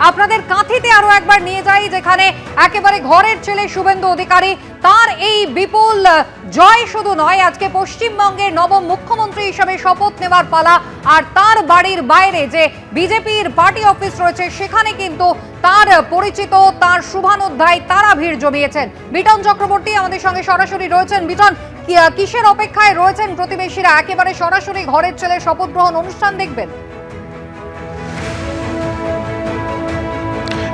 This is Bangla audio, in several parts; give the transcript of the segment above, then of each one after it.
আপনাদের কাঁথিতে আরো একবার নিয়ে যাই, যেখানে একেবারে ঘরের ছেলে শুভেন্দু অধিকারী, তার এই বিপুল জয় শুধু নয়, আজকে পশ্চিমবঙ্গের নবম মুখ্যমন্ত্রী হিসেবে শপথ নেওয়ার পালা। আর তার বাড়ির বাইরে যে বিজেপির পার্টি অফিস রয়েছে, সেখানে কিন্তু তার পরিচিত, তার শুভানুধ্যায়ী তারা ভিড় জমিয়েছেন। বিটন চক্রবর্তী আমাদের সঙ্গে সরাসরি রয়েছেন। বিটন, কিসের অপেক্ষায় রয়েছেন প্রতিবেশীরা? একেবারে সরাসরি ঘরের ছেলে শপথ গ্রহণ অনুষ্ঠান দেখবেন?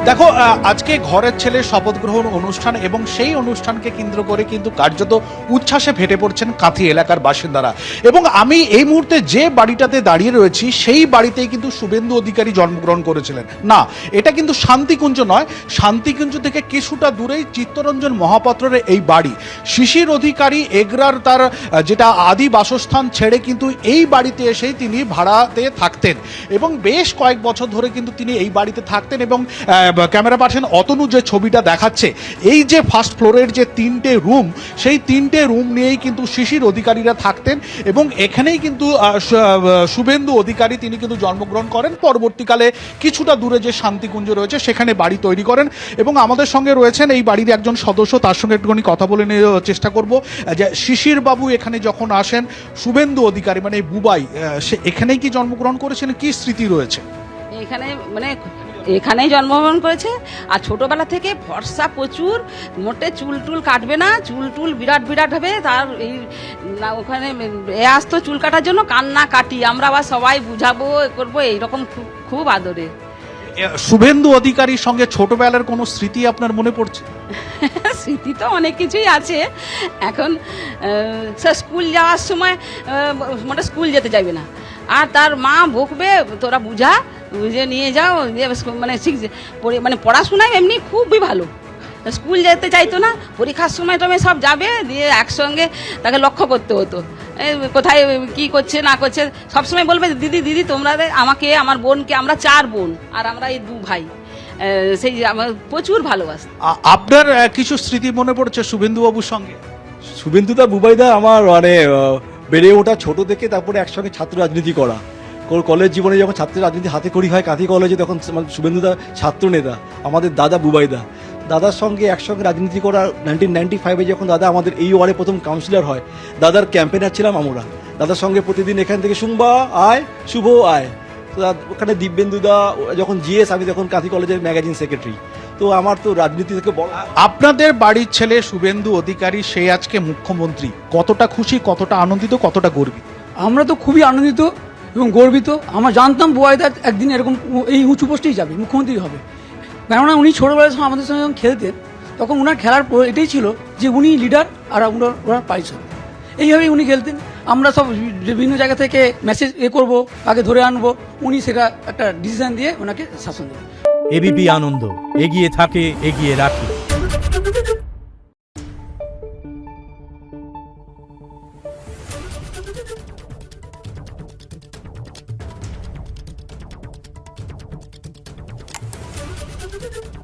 দেখো, আজকে ঘরের ছেলে শপথ গ্রহণ অনুষ্ঠান এবং সেই অনুষ্ঠানকে কেন্দ্র করে কিন্তু কার্যত উচ্ছ্বাসে ফেটে পড়ছেন কাঁথি এলাকার বাসিন্দারা। এবং আমি এই মুহূর্তে যে বাড়িটাতে দাঁড়িয়ে রয়েছি, সেই বাড়িতেই কিন্তু শুভেন্দু অধিকারী জন্মগ্রহণ করেছিলেন। না, এটা কিন্তু শান্তিকুঞ্জ নয়, শান্তিকুঞ্জ থেকে কিছুটা দূরেই চিত্তরঞ্জন মহাপাত্রের এই বাড়ি। শিশির অধিকারী এগরার তার যেটা আদি বাসস্থান ছেড়ে কিন্তু এই বাড়িতে এসেই তিনি ভাড়াতে থাকতেন এবং বেশ কয়েক বছর ধরে কিন্তু তিনি এই বাড়িতে থাকতেন। এবং ক্যামেরা পার্সন অতনু যে ছবিটা দেখাচ্ছে, এই যে ফার্স্ট ফ্লোরের যে 3টে রুম, সেই 3টে রুম নিয়েই কিন্তু শিশির অধিকারীরা থাকতেন এবং এখানেই কিন্তু শুভেন্দু অধিকারী তিনি কিন্তু জন্মগ্রহণ করেন। পরবর্তীকালে কিছুটা দূরে যে শান্তিকুঞ্জ রয়েছে সেখানে বাড়ি তৈরি করেন। এবং আমাদের সঙ্গে রয়েছেন এই বাড়ির একজন সদস্য, তার সঙ্গে একটুখানি কথা বলে নেওয়ার চেষ্টা করব। যে শিশির বাবু এখানে যখন আসেন, শুভেন্দু অধিকারী মানে বুবাই, সে এখানেই কি জন্মগ্রহণ করেছেন? কি স্মৃতি রয়েছে? এখানেই জন্মগ্রহণ করেছে। আর ছোটবেলা থেকে ফর্সা প্রচুর, মোটে চুল টুল কাটবে না, চুল টুল বিরাট বিরাট হবে। তার এই ওখানে আসতো চুল কাটার জন্য, কান্না কাটি আমরা, আবার সবাই বুঝাবো করবো, এইরকম খুব আদরে। শুভেন্দু অধিকারীর সঙ্গে ছোটবেলার কোনো স্মৃতি আপনার মনে পড়ছে? স্মৃতি তো অনেক কিছুই আছে। এখন সে স্কুল যাওয়ার সময় মোটে স্কুল যেতে চাইবে না, আর তার মা বকবে, তোরা বুঝে নিয়ে যাও। মানে পড়াশোনায় এমনি খুবই ভালো, স্কুল যেতে চাইতো না। পরীক্ষার সময় টমে সব যাবে, দিয়ে একসঙ্গে তাকে লক্ষ্য করতে হতো, কোথায় কি করছে না করছে। সবসময় বলবে দিদি দিদি তোমরা আমাকে, আমার বোনকে, আমরা 4 বোন আর আমরা এই 2 ভাই, সেই আমার প্রচুর ভালোবাসে। আপনার কিছু স্মৃতি মনে পড়ছে শুভেন্দু বাবুর সঙ্গে? শুভেন্দুদা বুবাইদা আমার মানে বেড়ে ওঠা ছোট থেকে, তারপরে একসঙ্গে ছাত্র রাজনীতি করা। কলেজ জীবনে যখন ছাত্র রাজনীতি হাতে খড়ি হয় কাঁথি কলেজে, তখন শুভেন্দুদা ছাত্র নেতা, আমাদের দাদা বুবাইদা, দাদার সঙ্গে একসঙ্গে রাজনীতি করা। 1995-এ যখন দাদা আমাদের এই ওয়ার্ডে প্রথম কাউন্সিলর হয়, দাদার ক্যাম্পেনার ছিলাম আমরা। দাদার সঙ্গে প্রতিদিন এখান থেকে শুনবা আয়, শুভ আয়। তো ওখানে দিব্যেন্দুদা যখন জিএস, আমি তখন কাঁথি কলেজের ম্যাগাজিন সেক্রেটারি। তো আমার তো রাজনীতি থেকে বড়। আপনাদের বাড়ির ছেলে শুভেন্দু অধিকারী, সে আজকে মুখ্যমন্ত্রী, কতটা খুশি, কতটা আনন্দিত, কতটা গর্বিত? আমরা তো খুবই আনন্দিত এবং গর্বিত। আমরা জানতাম বুবাইদা একদিন এরকম এই উঁচু পোস্টেই যাবে, মুখ্যমন্ত্রী হবে। কেননা উনি ছোটোবেলার সময় আমাদের সঙ্গে যখন খেলতেন, তখন ওনার খেলার এটাই ছিল যে উনি লিডার আর ওরা পাইসন, এইভাবেই উনি খেলতেন। আমরা সব বিভিন্ন জায়গা থেকে মেসেজ করবো, কাকে ধরে আনবো, উনি সেটা একটা ডিসিশন দিয়ে ওনাকে শাসন দেবেন। এবিপি আনন্দ, এগিয়ে থাকে, এগিয়ে রাখে। Thank you.